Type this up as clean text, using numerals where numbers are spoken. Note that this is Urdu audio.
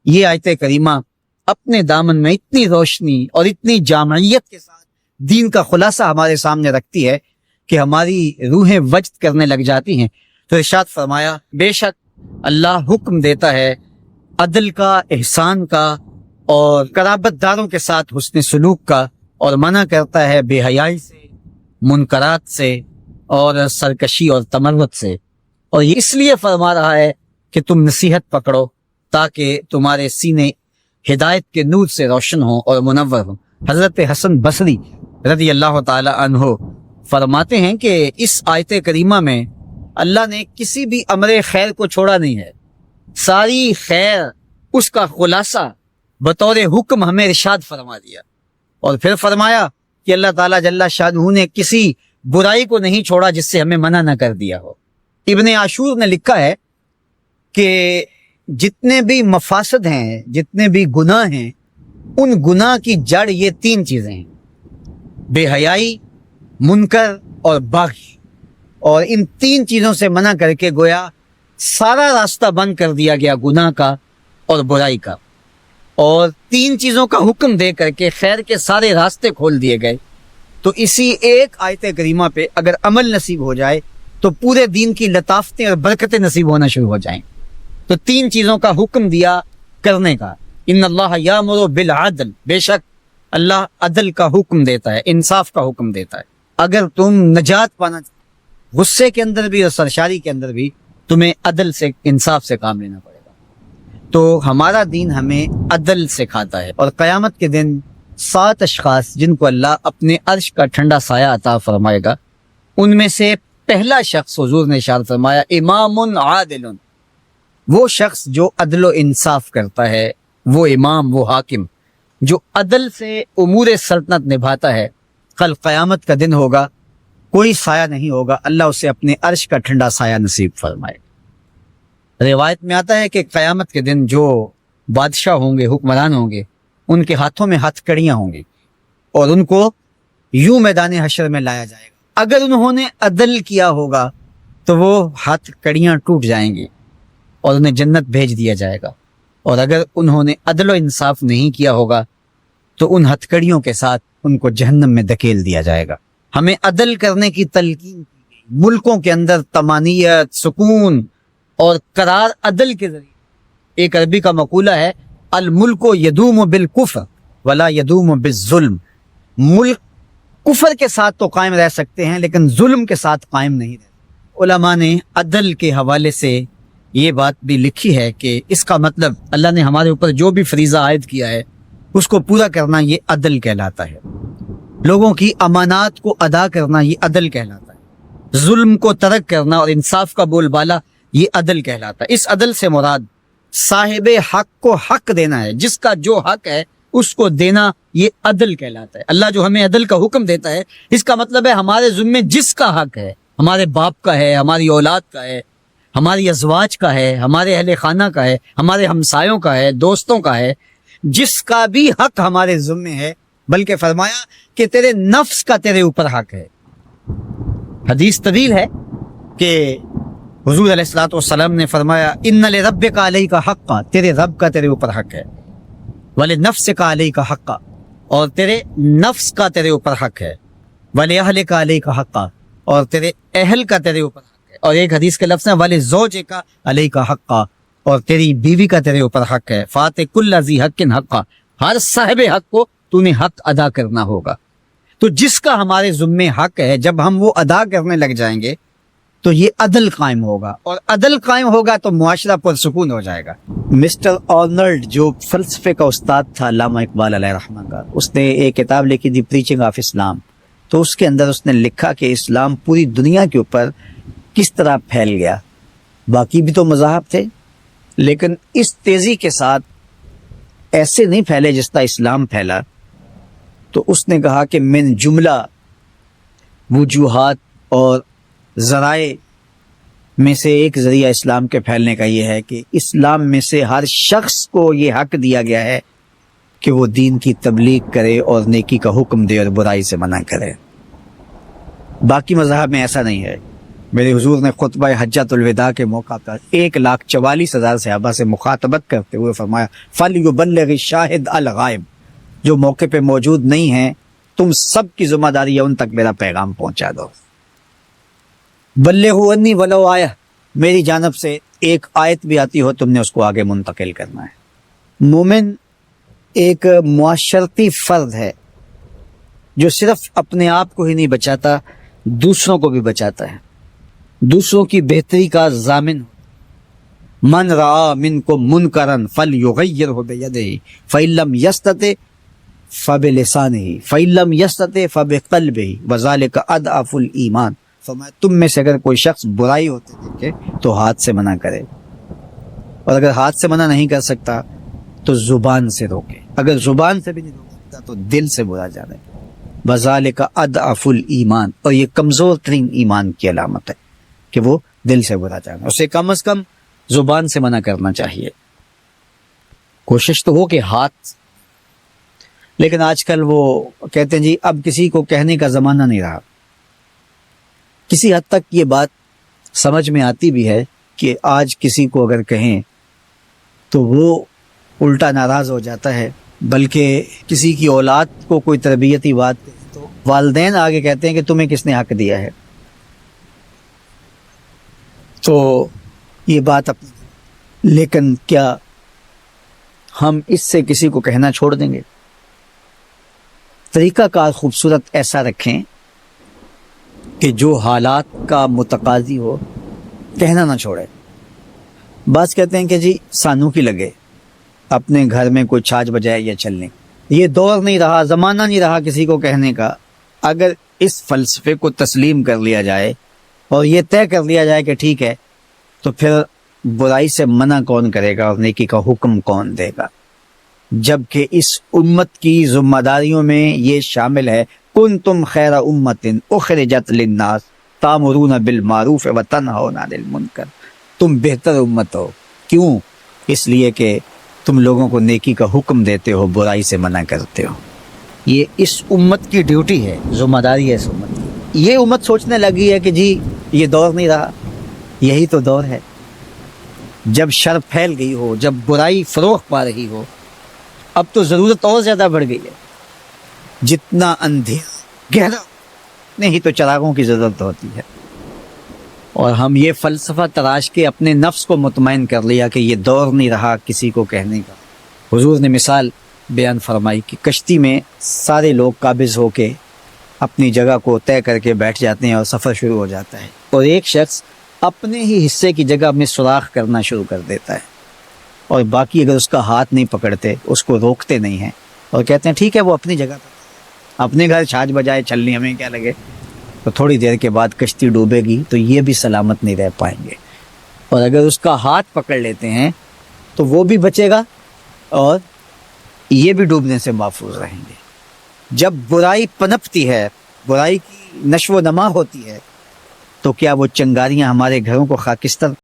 یہ آیت کریمہ اپنے دامن میں اتنی روشنی اور اتنی جامعیت کے ساتھ دین کا خلاصہ ہمارے سامنے رکھتی ہے کہ ہماری روحیں وجد کرنے لگ جاتی ہیں۔ تو ارشاد فرمایا بے شک اللہ حکم دیتا ہے عدل کا، احسان کا اور قرابت داروں کے ساتھ حسن سلوک کا، اور منع کرتا ہے بے حیائی سے، منکرات سے اور سرکشی اور تمرد سے۔ اور یہ اس لیے فرما رہا ہے کہ تم نصیحت پکڑو تاکہ تمہارے سینے ہدایت کے نور سے روشن ہوں اور منور ہوں۔ حضرت حسن بصری رضی اللہ تعالی عنہ فرماتے ہیں کہ اس آیت کریمہ میں اللہ نے کسی بھی امر خیر کو چھوڑا نہیں ہے، ساری خیر اس کا خلاصہ بطور حکم ہمیں ارشاد فرما دیا، اور پھر فرمایا کہ اللہ تعالیٰ جل شانہ نے کسی برائی کو نہیں چھوڑا جس سے ہمیں منع نہ کر دیا ہو۔ ابن عاشور نے لکھا ہے کہ جتنے بھی مفاسد ہیں، جتنے بھی گناہ ہیں، ان گناہ کی جڑ یہ تین چیزیں ہیں: بے حیائی، منکر اور بغی۔ اور ان تین چیزوں سے منع کر کے گویا سارا راستہ بند کر دیا گیا گناہ کا اور برائی کا، اور تین چیزوں کا حکم دے کر کے خیر کے سارے راستے کھول دیے گئے۔ تو اسی ایک آیت کریمہ پہ اگر عمل نصیب ہو جائے تو پورے دین کی لطافتیں اور برکتیں نصیب ہونا شروع ہو جائیں۔ تو تین چیزوں کا حکم دیا کرنے کا، ان اللہ یامر بالعدل، بے شک اللہ عدل کا حکم دیتا ہے، انصاف کا حکم دیتا ہے۔ اگر تم نجات پانا چاہتے، غصے کے اندر بھی اور سرشاری کے اندر بھی، تمہیں عدل سے، انصاف سے کام لینا پڑے گا۔ تو ہمارا دین ہمیں عدل سکھاتا ہے، اور قیامت کے دن 7 اشخاص جن کو اللہ اپنے عرش کا ٹھنڈا سایہ عطا فرمائے گا، ان میں سے پہلا شخص حضور نے ارشاد فرمایا امام عادل، وہ شخص جو عدل و انصاف کرتا ہے، وہ امام، وہ حاکم جو عدل سے امور سلطنت نبھاتا ہے، کل قیامت کا دن ہوگا، کوئی سایہ نہیں ہوگا، اللہ اسے اپنے عرش کا ٹھنڈا سایہ نصیب فرمائے۔ روایت میں آتا ہے کہ قیامت کے دن جو بادشاہ ہوں گے، حکمران ہوں گے، ان کے ہاتھوں میں ہتھ کڑیاں ہوں گی، اور ان کو یوں میدان حشر میں لایا جائے گا۔ اگر انہوں نے عدل کیا ہوگا تو وہ ہاتھ کڑیاں ٹوٹ جائیں گی اور انہیں جنت بھیج دیا جائے گا، اور اگر انہوں نے عدل و انصاف نہیں کیا ہوگا تو ان ہتھکڑیوں کے ساتھ ان کو جہنم میں دھکیل دیا جائے گا۔ ہمیں عدل کرنے کی تلقین کی گئی، ملکوں کے اندر طمانینت، سکون اور قرار عدل کے ذریعے۔ ایک عربی کا مقولہ ہے الملک یدوم بالکفر ولا یدوم بالظلم، ملک کفر کے ساتھ تو قائم رہ سکتے ہیں لیکن ظلم کے ساتھ قائم نہیں رہتے۔ علماء نے عدل کے حوالے سے یہ بات بھی لکھی ہے کہ اس کا مطلب اللہ نے ہمارے اوپر جو بھی فریضہ عائد کیا ہے اس کو پورا کرنا، یہ عدل کہلاتا ہے۔ لوگوں کی امانات کو ادا کرنا، یہ عدل کہلاتا ہے۔ ظلم کو ترک کرنا اور انصاف کا بول بالا، یہ عدل کہلاتا ہے۔ اس عدل سے مراد صاحب حق کو حق دینا ہے، جس کا جو حق ہے اس کو دینا، یہ عدل کہلاتا ہے۔ اللہ جو ہمیں عدل کا حکم دیتا ہے، اس کا مطلب ہے ہمارے ذمے جس کا حق ہے، ہمارے باپ کا ہے، ہماری اولاد کا ہے، ہماری ازواج کا ہے، ہمارے اہل خانہ کا ہے، ہمارے ہمسایوں کا ہے، دوستوں کا ہے، جس کا بھی حق ہمارے ذمے ہے، بلکہ فرمایا کہ تیرے نفس کا تیرے اوپر حق ہے۔ حدیث طویل ہے کہ حضور علیہ الصلوۃ والسلام نے فرمایا ان لربک علیک حقا، تیرے رب کا تیرے اوپر حق ہے، ولنفسک علیک حقا، اور تیرے نفس کا تیرے اوپر حق ہے، ولأہلک علیک حقا، اور تیرے اہل کا تیرے اوپر حق ہے، اور ایک حدیث کے لفظ ہے ولزوجک علیک حقا، اور تیری بیوی کا تیرے اوپر حق ہے، فاتح کل ذی حق حقا، ہر صاحب حق کو تو نے حق ادا کرنا ہوگا۔ تو جس کا ہمارے ذمے حق ہے، جب ہم وہ ادا کرنے لگ جائیں گے تو یہ عدل قائم ہوگا، اور عدل قائم ہوگا تو معاشرہ پرسکون ہو جائے گا۔ مسٹر آرنلڈ جو فلسفے کا استاد تھا علامہ اقبال علیہ رحمہ کا، اس نے ایک کتاب لکھی دی پریچنگ آف اسلام، تو اس کے اندر اس نے لکھا کہ اسلام پوری دنیا کے اوپر کس طرح پھیل گیا۔ باقی بھی تو مذاہب تھے لیکن اس تیزی کے ساتھ ایسے نہیں پھیلے جس طرح اسلام پھیلا۔ تو اس نے کہا کہ من جملہ وجوہات اور ذرائع میں سے ایک ذریعہ اسلام کے پھیلنے کا یہ ہے کہ اسلام میں سے ہر شخص کو یہ حق دیا گیا ہے کہ وہ دین کی تبلیغ کرے اور نیکی کا حکم دے اور برائی سے منع کرے۔ باقی مذاہب میں ایسا نہیں ہے، میرے حضور نے خطبہ حجۃ الوداع کے موقع پر 1,44,000 صحابہ سے مخاطبت کرتے ہوئے فرمایا فَلْيُبَلِّغِ الشَّاهِدُ الْغَائِبَ، جو موقع پہ موجود نہیں ہیں تم سب کی ذمہ داری ہے ان تک میرا پیغام پہنچا دو. بلغوا عنی ولو آیہ، میری جانب سے ایک آیت بھی آتی ہو تم نے اس کو آگے منتقل کرنا ہے. مومن ایک معاشرتی فرد ہے جو صرف اپنے آپ کو ہی نہیں بچاتا، دوسروں کو بھی بچاتا ہے، دوسروں کی بہتری کا ضامن. من رعا منکم منکرا فلیغیرہ بیدہ فإن لم یستطع فبلسانہ فإن لم یستطع فبقلبہ وذلک اضعف الایمان. فرمایا تم میں سے اگر کوئی شخص برائی ہوتے دیکھے تو ہاتھ سے منع کرے، اور اگر ہاتھ سے منع نہیں کر سکتا تو زبان سے روکے، اگر زبان سے بھی نہیں روک سکتا تو دل سے برا جانے. وذالک اضعف الایمان، اور یہ کمزور ترین ایمان کی علامت ہے کہ وہ دل سے برا جانا. اسے کم از کم زبان سے منع کرنا چاہیے. کوشش تو ہو کہ ہاتھ، لیکن آج کل وہ کہتے ہیں جی اب کسی کو کہنے کا زمانہ نہیں رہا. کسی حد تک یہ بات سمجھ میں آتی بھی ہے کہ آج کسی کو اگر کہیں تو وہ الٹا ناراض ہو جاتا ہے، بلکہ کسی کی اولاد کو کوئی تربیتی بات تو والدین آگے کہتے ہیں کہ تمہیں کس نے حق دیا ہے. تو یہ بات اپنی، لیکن کیا ہم اس سے کسی کو کہنا چھوڑ دیں گے؟ طریقہ کار خوبصورت ایسا رکھیں کہ جو حالات کا متقاضی ہو کہنا نہ چھوڑے. بعض کہتے ہیں کہ جی سانو کی لگے اپنے گھر میں کوئی چھاج بجائے یا چلنے. یہ دور نہیں رہا، زمانہ نہیں رہا کسی کو کہنے کا. اگر اس فلسفے کو تسلیم کر لیا جائے اور یہ طے کر لیا جائے کہ ٹھیک ہے، تو پھر برائی سے منع کون کرے گا اور نیکی کا حکم کون دے گا؟ جبکہ اس امت کی ذمہ داریوں میں یہ شامل ہے کنتم خیر امت اخرجت للناس تامرون بالمعروف وتنہون عن المنکر. تم بہتر امت ہو. کیوں؟ اس لیے کہ تم لوگوں کو نیکی کا حکم دیتے ہو، برائی سے منع کرتے ہو. یہ اس امت کی ڈیوٹی ہے، ذمہ داری ہے اس امت کی. یہ امت سوچنے لگی ہے کہ جی یہ دور نہیں رہا. یہی تو دور ہے جب شر پھیل گئی ہو، جب برائی فروغ پا رہی ہو. اب تو ضرورت اور زیادہ بڑھ گئی ہے. جتنا اندھیرا گہرا اتنے ہی تو چراغوں کی ضرورت ہوتی ہے. اور ہم یہ فلسفہ تراش کے اپنے نفس کو مطمئن کر لیا کہ یہ دور نہیں رہا کسی کو کہنے کا. حضور نے مثال بیان فرمائی کہ کشتی میں سارے لوگ قابض ہو کے اپنی جگہ کو طے کر کے بیٹھ جاتے ہیں اور سفر شروع ہو جاتا ہے، اور ایک شخص اپنے ہی حصے کی جگہ میں سوراخ کرنا شروع کر دیتا ہے، اور باقی اگر اس کا ہاتھ نہیں پکڑتے، اس کو روکتے نہیں ہیں اور کہتے ہیں ٹھیک ہے وہ اپنی جگہ پر اپنے گھر چھاج بجائے چلنی، ہمیں کیا لگے. تو تھوڑی دیر کے بعد کشتی ڈوبے گی تو یہ بھی سلامت نہیں رہ پائیں گے. اور اگر اس کا ہاتھ پکڑ لیتے ہیں تو وہ بھی بچے گا اور یہ بھی ڈوبنے سے محفوظ رہیں گے. جب برائی پنپتی ہے، برائی کی نشو و نما ہوتی ہے، تو کیا وہ چنگاریاں ہمارے گھروں کو خاکستر